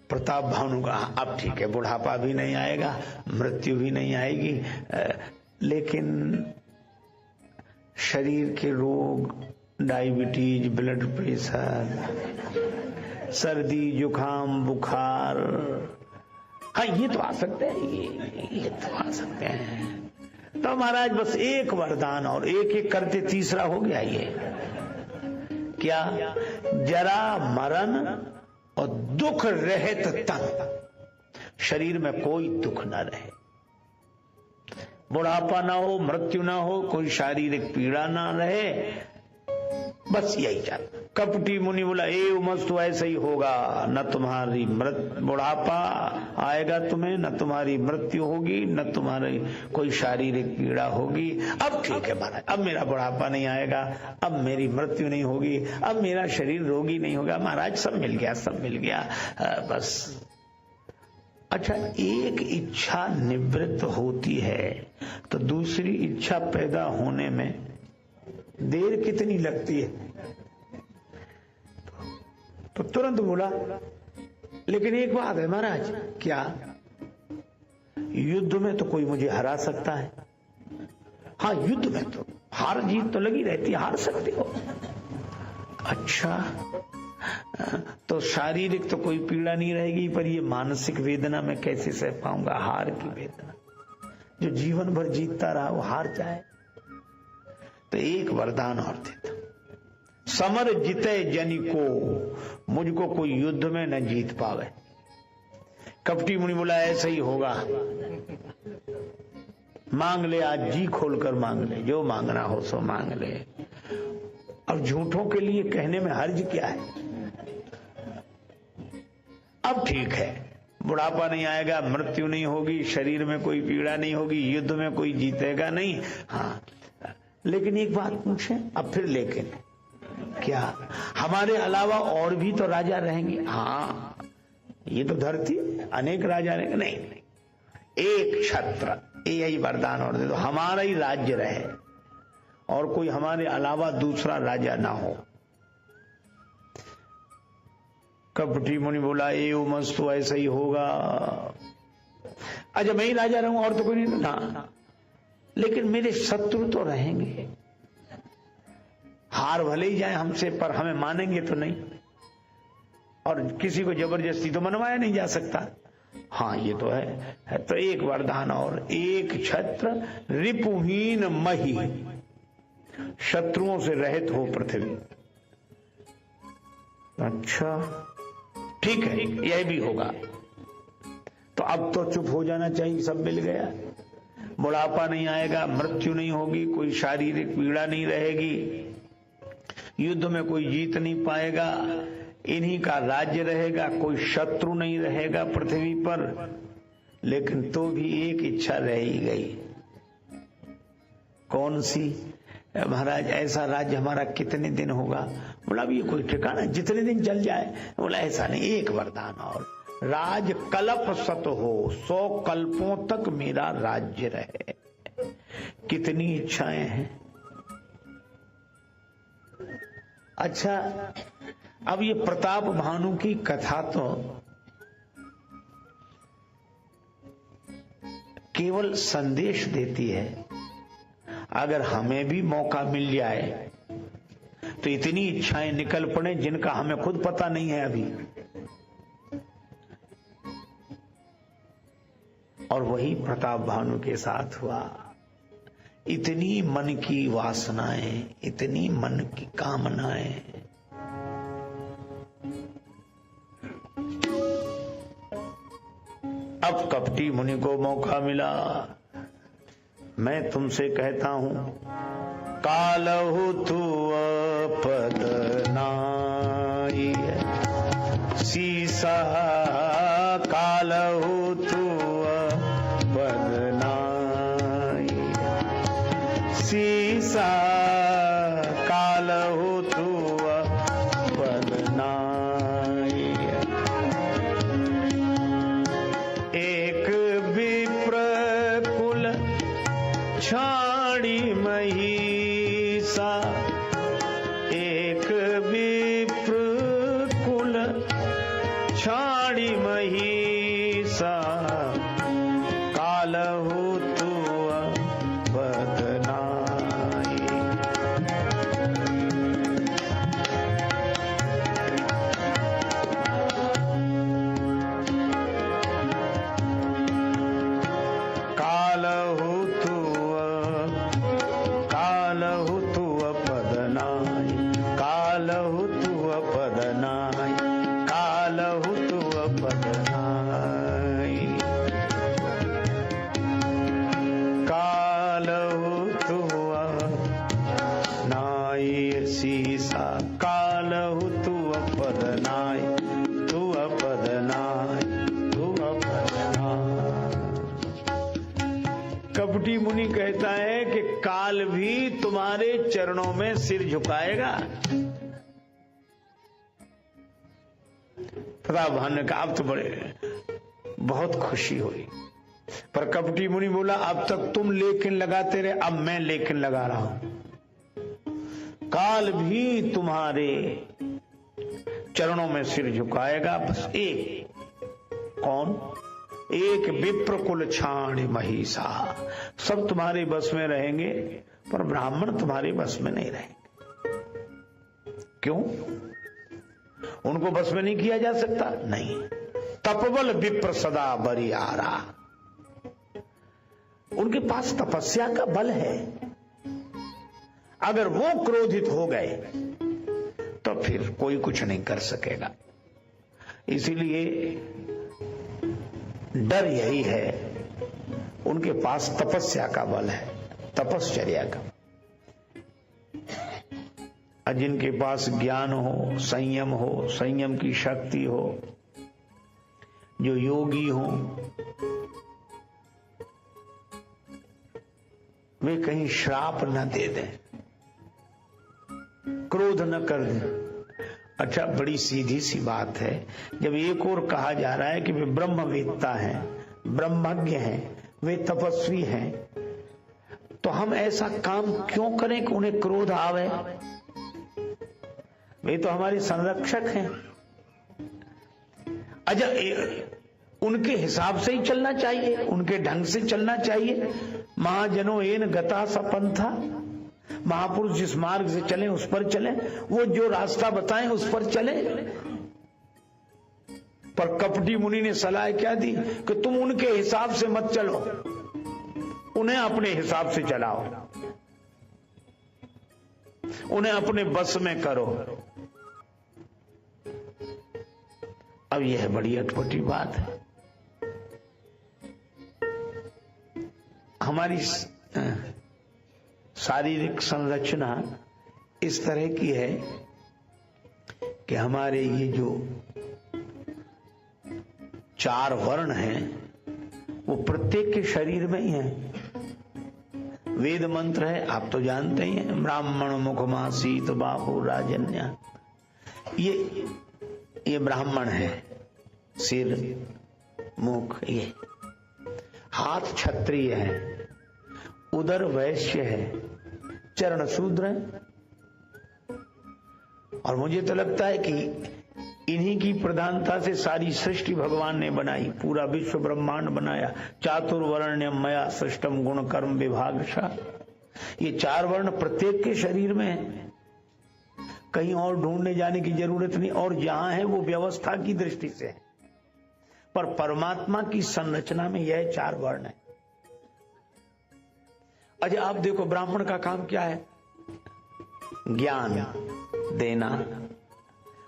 Speaker 1: प्रताप भानु का अब ठीक है, बुढ़ापा भी नहीं आएगा, मृत्यु भी नहीं आएगी, लेकिन शरीर के रोग, डायबिटीज, ब्लड प्रेशर, सर्दी, जुकाम, बुखार, हाँ ये तो आ सकते हैं, ये तो आ सकते हैं। तो महाराज बस एक वरदान, और एक एक करते तीसरा हो गया। ये क्या? जरा मरण और दुख रहित तन, शरीर में कोई दुख न रहे, बुढ़ापा ना हो, मृत्यु ना हो, कोई शारीरिक पीड़ा ना रहे, बस यही चाहता। कपटी मुनि बोला एव मस्तु, ऐसा ही होगा, न तुम्हारी बुढ़ापा आएगा तुम्हें, न तुम्हारी मृत्यु होगी, न तुम्हारी कोई शारीरिक पीड़ा होगी। अब ठीक है महाराज, अब मेरा बुढ़ापा नहीं आएगा, अब मेरी मृत्यु नहीं होगी, अब मेरा शरीर रोगी नहीं होगा। महाराज सब मिल गया, सब मिल गया, बस। अच्छा, एक इच्छा निवृत्त होती है तो दूसरी इच्छा पैदा होने में देर कितनी लगती है? तो तुरंत बोला, लेकिन एक बात है महाराज। क्या? युद्ध में तो कोई मुझे हरा सकता है। हाँ, युद्ध में तो हार जीत तो लगी रहती है, हार सकते हो। अच्छा, तो शारीरिक तो कोई पीड़ा नहीं रहेगी, पर ये मानसिक वेदना मैं कैसे सह पाऊंगा? हार की वेदना, जो जीवन भर जीतता रहा वो हार जाए। तो एक वरदान और देता, समर जीते जनि को, मुझको कोई युद्ध में न जीत पावे। कपटी मुनि बोला ऐसा ही होगा, मांग ले, आज जी खोलकर मांग ले, जो मांगना हो सो मांग ले। अब झूठों के लिए कहने में हर्ज क्या है? अब ठीक है, बुढ़ापा नहीं आएगा, मृत्यु नहीं होगी, शरीर में कोई पीड़ा नहीं होगी, युद्ध में कोई जीतेगा नहीं। हाँ, लेकिन एक बात पूछे, अब फिर लेकिन क्या हमारे अलावा और भी तो राजा रहेंगे? हाँ, ये तो धरती अनेक राजा रहेंगे। नहीं, एक छत्र, यही वरदान और दे दो, हमारा ही राज्य रहे और कोई हमारे अलावा दूसरा राजा ना हो। कपटी मुनि बोला एवं मस्तु, ऐसा ही होगा। अच्छा, मैं ही राजा रहूं और तो कोई नहीं ना, लेकिन मेरे शत्रु तो रहेंगे। हार भले ही जाए हमसे, पर हमें मानेंगे तो नहीं, और किसी को जबरदस्ती तो मनवाया नहीं जा सकता। हाँ, ये तो है। तो एक वरदान और, एक छत्र रिपुहीन मही, शत्रुओं से रहित हो पृथ्वी। अच्छा, ठीक है, यह भी होगा। तो अब तो चुप हो जाना चाहिए, सब मिल गया। बुढ़ापा नहीं आएगा, मृत्यु नहीं होगी, कोई शारीरिक पीड़ा नहीं रहेगी, युद्ध में कोई जीत नहीं पाएगा, इन्हीं का राज्य रहेगा, कोई शत्रु नहीं रहेगा पृथ्वी पर। लेकिन तो भी एक इच्छा रह ही गई। कौन सी? महाराज, ऐसा राज्य हमारा कितने दिन होगा? बोला अब ये कोई ठिकाना, जितने दिन चल जाए। बोला ऐसा नहीं, एक वरदान और, राज कल्प सत हो, 100 कल्पों तक मेरा राज्य रहे। कितनी इच्छाएं हैं। अच्छा, अब ये प्रताप भानु की कथा तो केवल संदेश देती है। अगर हमें भी मौका मिल जाए तो इतनी इच्छाएं निकल पड़े जिनका हमें खुद पता नहीं है अभी। और वही प्रताप भानु के साथ हुआ। इतनी मन की वासनाएं, इतनी मन की कामनाएं, अब कपटी मुनि को मौका मिला। मैं तुमसे कहता हूं, कालहु तू पद नाई, सीसा कालहु तू पद नाई, सीसा कालहु तू पद नाई। एक विप्र कुल छाड़ी महिषा, एक विप्र कुल छाड़ी महिषा, कालहु तू पद नाई। कालहु तू पद नाई, कालहु तू पद नाई, कालहु तू पद नाई, कालहु तू नाई सीसा, कालहु तू पद नाई, तू पद नाई, तू पद नाई। कपटी मुनि कहता है कि काल भी तुम्हारे चरणों में सिर झुकाएगा। प्रताप भानु ने कहा अब तो बड़े बहुत खुशी हुई। पर कपटी मुनि बोला अब तक तुम लेकिन लगाते रहे, अब मैं लेकिन लगा रहा हूं। काल भी तुम्हारे चरणों में सिर झुकाएगा, बस एक। कौन? एक विप्र कुल छाण महिषा। सब तुम्हारे बस में रहेंगे, पर ब्राह्मण तुम्हारे बस में नहीं रहेंगे। क्यों? उनको बस में नहीं किया जा सकता? नहीं। तपबल विप्र सदा बरियारा, उनके पास तपस्या का बल है। अगर वो क्रोधित हो गए तो फिर कोई कुछ नहीं कर सकेगा। इसीलिए डर यही है, उनके पास तपस्या का बल है, तपश्चर्या का। जिनके पास ज्ञान हो, संयम की शक्ति हो, जो योगी हों वे कहीं श्राप न दे दें, क्रोध न कर दें। अच्छा, बड़ी सीधी सी बात है, जब एक और कहा जा रहा है कि वे ब्रह्मवेत्ता हैं, ब्रह्मज्ञ हैं, वे तपस्वी हैं, तो हम ऐसा काम क्यों करें कि उन्हें क्रोध आवे? वे तो हमारे संरक्षक हैं। अच्छा, उनके हिसाब से ही चलना चाहिए, उनके ढंग से चलना चाहिए। महाजनों एन गता सपंथा, महापुरुष जिस मार्ग से चले उस पर चले, वो जो रास्ता बताएं उस पर चले। पर कपटी मुनि ने सलाह क्या दी कि तुम उनके हिसाब से मत चलो, उन्हें अपने हिसाब से चलाओ, उन्हें अपने बस में करो। अब यह बड़ी अटपटी बात है। हमारी शारीरिक संरचना इस तरह की है कि हमारे ये जो 4 वर्ण हैं वो प्रत्येक के शरीर में ही हैं। वेद मंत्र है, आप तो जानते ही हैं, ब्राह्मण मुखमासीत बाहु राजन्या। ये ब्राह्मण है, सिर मुख, ये हाथ क्षत्रिय है, उदर वैश्य है, चरण शूद्र है। और मुझे तो लगता है कि इन्हीं की प्रधानता से सारी सृष्टि भगवान ने बनाई, पूरा विश्व ब्रह्मांड बनाया। चातुर्वर्ण्यम मया सृष्टम गुण कर्म विभागशा। ये 4 वर्ण प्रत्येक के शरीर में है, कहीं और ढूंढने जाने की जरूरत नहीं, और जहां है वो व्यवस्था की दृष्टि से है। पर परमात्मा की संरचना में यह 4 वर्ण है। अच्छा, आप देखो ब्राह्मण का काम क्या है? ज्ञान देना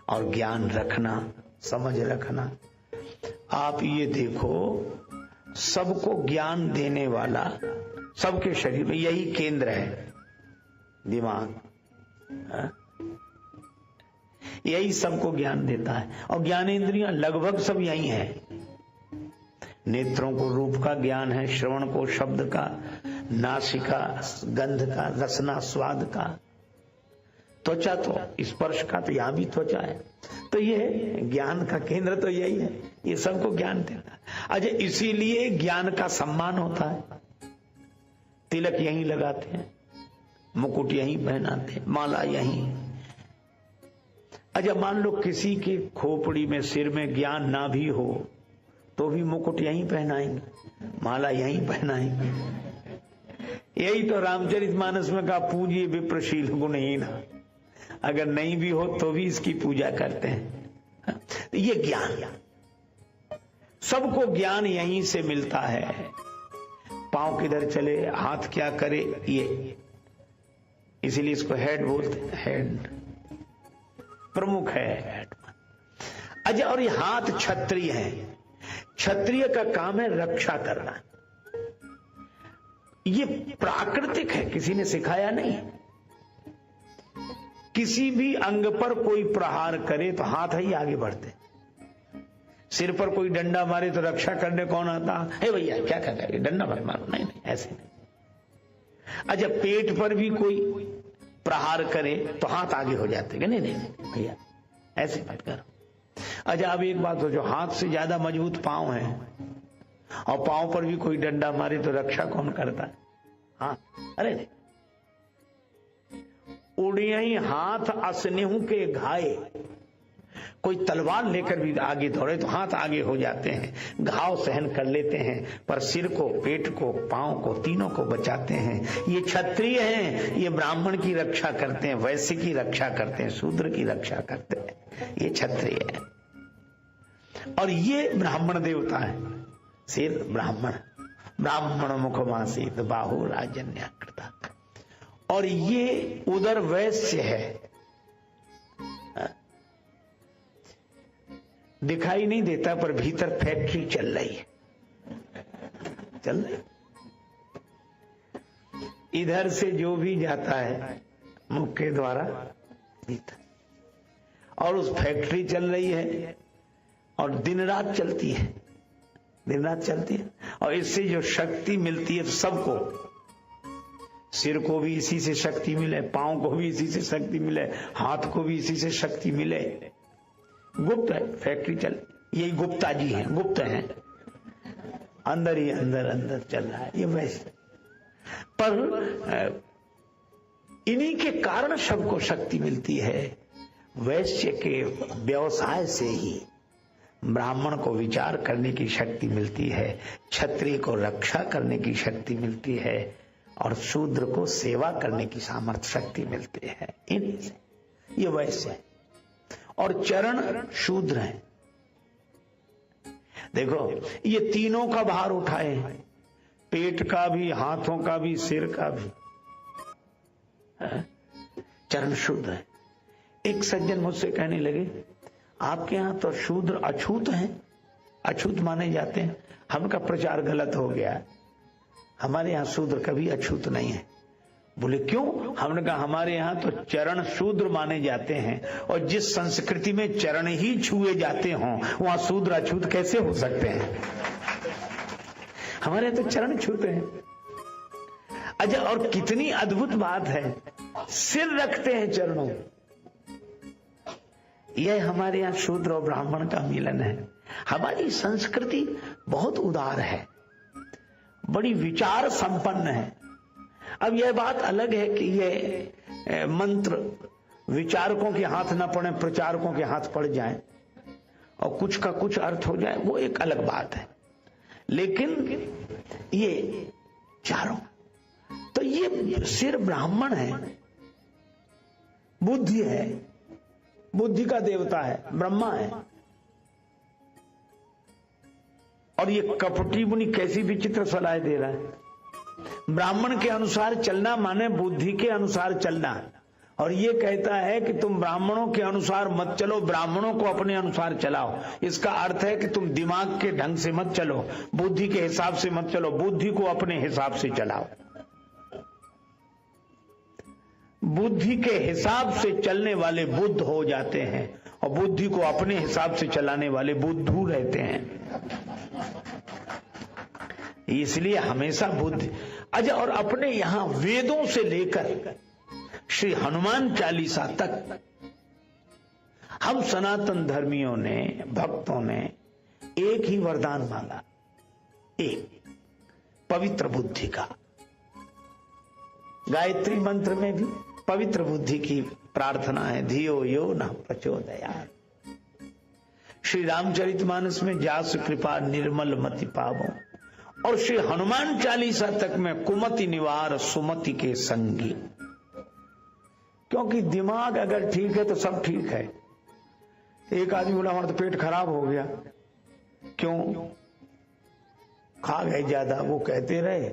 Speaker 1: और ज्ञान रखना, समझ रखना। आप ये देखो, सबको ज्ञान देने वाला सबके शरीर में यही केंद्र है, दिमाग, यही सबको ज्ञान देता है। और ज्ञानेंद्रियां लगभग सब यही है। नेत्रों को रूप का ज्ञान है, श्रवण को शब्द का, नासिका गंध का, रसना स्वाद का, त्वचा तो स्पर्श का, तो यहां भी त्वचा है। तो ये ज्ञान का केंद्र तो यही है, ये सबको ज्ञान देता है। अच्छा, इसीलिए ज्ञान का सम्मान होता है। तिलक यहीं लगाते हैं, मुकुट यहीं पहनाते हैं, माला यहीं। अच्छा, मान लो किसी की खोपड़ी में, सिर में ज्ञान ना भी हो तो भी मुकुट यहीं पहनाएंगे, माला यहीं पहनाएंगे। यही तो रामचरितमानस में कहा, पूजिए विप्रशील गुणहीन। अगर नहीं भी हो तो भी इसकी पूजा करते हैं। ये ज्ञान, सबको ज्ञान यहीं से मिलता है। पांव किधर चले, हाथ क्या करे, ये इसीलिए इसको हेड बोलते हैं। हेड प्रमुख है, हेड। अच्छा, और ये हाथ क्षत्रिय है। क्षत्रिय का काम है रक्षा करना। ये प्राकृतिक है, किसी ने सिखाया नहीं। किसी भी अंग पर कोई प्रहार करे तो हाथ ही आगे बढ़ते। सिर पर कोई डंडा मारे तो रक्षा करने कौन आता है? भैया क्या कर रहे, डंडा मत मारो। नहीं नहीं, ऐसे नहीं। अच्छा, पेट पर भी कोई प्रहार करे तो हाथ आगे हो जाते। नहीं नहीं भैया, ऐसे मत करो। अच्छा, अब एक बात सोचो, हाथ से ज्यादा मजबूत पांव है और पांव पर भी कोई डंडा मारे तो रक्षा कौन करता है? हाँ, अरे नहीं। उड़िया ही हाथ असनेहू के घाये। कोई तलवार लेकर भी आगे दौड़े तो हाथ आगे हो जाते हैं, घाव सहन कर लेते हैं, पर सिर को, पेट को, पांव को, तीनों को बचाते हैं। ये क्षत्रिय हैं, ये ब्राह्मण की रक्षा करते हैं, वैश्य की रक्षा करते हैं, शूद्र की रक्षा करते हैं। ये क्षत्रिय है। और ये ब्राह्मण देवता है। सिर ब्राह्मण, ब्राह्मण मुखमासीत बाहु राजन्याकृता। और ये उदर वैश्य है। दिखाई नहीं देता पर भीतर फैक्ट्री चल रही है, चल रही। इधर से जो भी जाता है मुख के द्वारा भीतर, और उस फैक्ट्री चल रही है। और दिन रात चलती है, दिन रात चलती है। और इससे जो शक्ति मिलती है सबको, सिर को भी इसी से शक्ति मिले, पांव को भी इसी से शक्ति मिले, हाथ को भी इसी से शक्ति मिले। गुप्त है, फैक्ट्री चल, यही गुप्ता जी हैं, गुप्त हैं, अंदर ही अंदर अंदर चल रहा है ये वैसे। पर इन्हीं के कारण सबको शक्ति मिलती है। वैश्य के व्यवसाय से ही ब्राह्मण को विचार करने की शक्ति मिलती है, क्षत्रिय को रक्षा करने की शक्ति मिलती है, और शूद्र को सेवा करने की सामर्थ्य शक्ति मिलती है। इन्हीं से ये वैश्य है और चरण शूद्र है। देखो ये तीनों का भार उठाए, पेट का भी, हाथों का भी, सिर का भी, चरण शूद्र है। एक सज्जन मुझसे कहने लगे, आपके यहां तो शूद्र अछूत हैं, अछूत माने जाते हैं। हमका प्रचार गलत हो गया, हमारे यहां शूद्र कभी अछूत नहीं है। बोले क्यों? हमने कहा हमारे यहां तो चरण शूद्र माने जाते हैं, और जिस संस्कृति में चरण ही छुए जाते हों वहां शूद्र अछूत कैसे हो सकते हैं? हमारे यहां तो चरण छूते हैं। अच्छा, और कितनी अद्भुत बात है, सिर रखते हैं चरणों। यह हमारे यहां शूद्र और ब्राह्मण का मिलन है। हमारी संस्कृति बहुत उदार है, बड़ी विचार संपन्न है। अब यह बात अलग है कि यह मंत्र विचारकों के हाथ न पड़े, प्रचारकों के हाथ पड़ जाए और कुछ का कुछ अर्थ हो जाए, वो एक अलग बात है। लेकिन ये चारों, तो ये सिर ब्राह्मण है, बुद्धि है, बुद्धि का देवता है, ब्रह्मा है। और ये कपटी मुनि कैसी विचित्र सलाह दे रहा है। ब्राह्मण के अनुसार चलना माने बुद्धि के अनुसार चलना, और ये कहता है कि तुम ब्राह्मणों के अनुसार मत चलो, ब्राह्मणों को अपने अनुसार चलाओ। इसका अर्थ है कि तुम दिमाग के ढंग से मत चलो, बुद्धि के हिसाब से मत चलो, बुद्धि को अपने हिसाब से चलाओ। बुद्धि के हिसाब से चलने वाले बुद्ध हो जाते हैं, और बुद्धि को अपने हिसाब से चलाने वाले बुद्धू रहते हैं। इसलिए हमेशा बुद्धि। अच्छा, और अपने यहां वेदों से लेकर श्री हनुमान चालीसा तक हम सनातन धर्मियों ने, भक्तों ने एक ही वरदान मांगा, एक पवित्र बुद्धि का। गायत्री मंत्र में भी पवित्र बुद्धि की प्रार्थना है, धियो यो न प्रचोदयात्। श्री रामचरितमानस में जासु कृपा निर्मल मति पावो, और श्री हनुमान चालीसा तक में कुमति निवार सुमति के संगी। क्योंकि दिमाग अगर ठीक है तो सब ठीक है। एक आदमी बोला हमारा तो पेट खराब हो गया, क्यों? खा गए ज्यादा, वो कहते रहे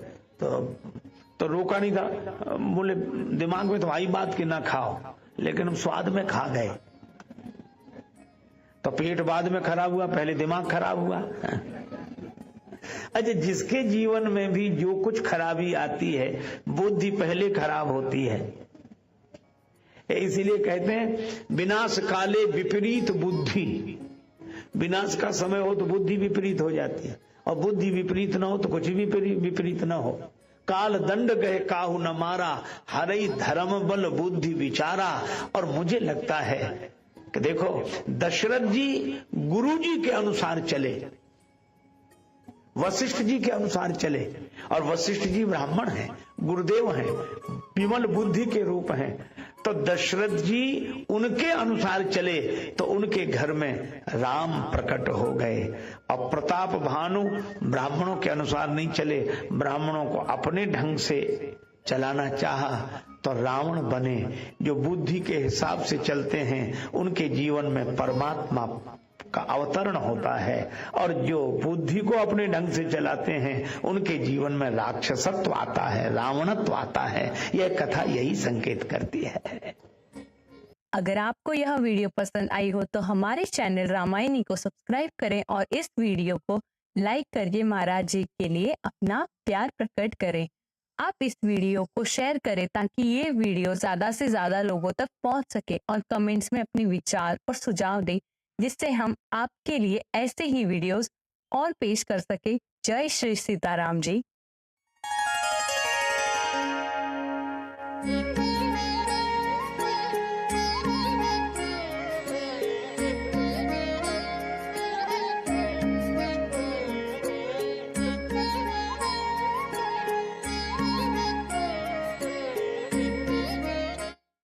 Speaker 1: तो रोका नहीं था। बोले दिमाग में तो आई बात कि ना खाओ, लेकिन हम स्वाद में खा गए, तो पेट बाद में खराब हुआ, पहले दिमाग खराब हुआ। अच्छा, जिसके जीवन में भी जो कुछ खराबी आती है, बुद्धि पहले खराब होती है। इसीलिए कहते हैं विनाश काले विपरीत बुद्धि। विनाश का समय हो तो बुद्धि विपरीत हो जाती है, और बुद्धि विपरीत ना हो तो कुछ भी विपरीत ना हो। काल दंड गए काहू न मारा, हरई धर्म बल बुद्धि विचारा। और मुझे लगता है कि देखो, दशरथ जी गुरु जी के अनुसार चले, वशिष्ठ जी के अनुसार चले, और वशिष्ठ जी ब्राह्मण हैं, गुरुदेव हैं, विमल बुद्धि के रूप हैं। तो दशरथ जी उनके अनुसार चले तो उनके घर में राम प्रकट हो गए। और प्रताप भानु ब्राह्मणों के अनुसार नहीं चले, ब्राह्मणों को अपने ढंग से चलाना चाहा तो रावण बने। जो बुद्धि के हिसाब से चलते हैं उनके जीवन में परमात्मा का अवतरण होता है, और जो बुद्धि को अपने ढंग से चलाते हैं उनके जीवन में राक्षसत्व आता है, रावणत्व आता है। यह कथा यही संकेत करती है।
Speaker 2: अगर आपको यह वीडियो पसंद आई हो तो हमारे चैनल रामायणी को सब्सक्राइब करें और इस वीडियो को लाइक करके महाराज जी के लिए अपना प्यार प्रकट करें। आप इस वीडियो को शेयर करें ताकि ये वीडियो ज्यादा से ज्यादा लोगों तक पहुंच सके, और कमेंट्स में अपने विचार और सुझाव दें जिससे हम आपके लिए ऐसे ही वीडियोस और पेश कर सके। जय श्री सीताराम जी।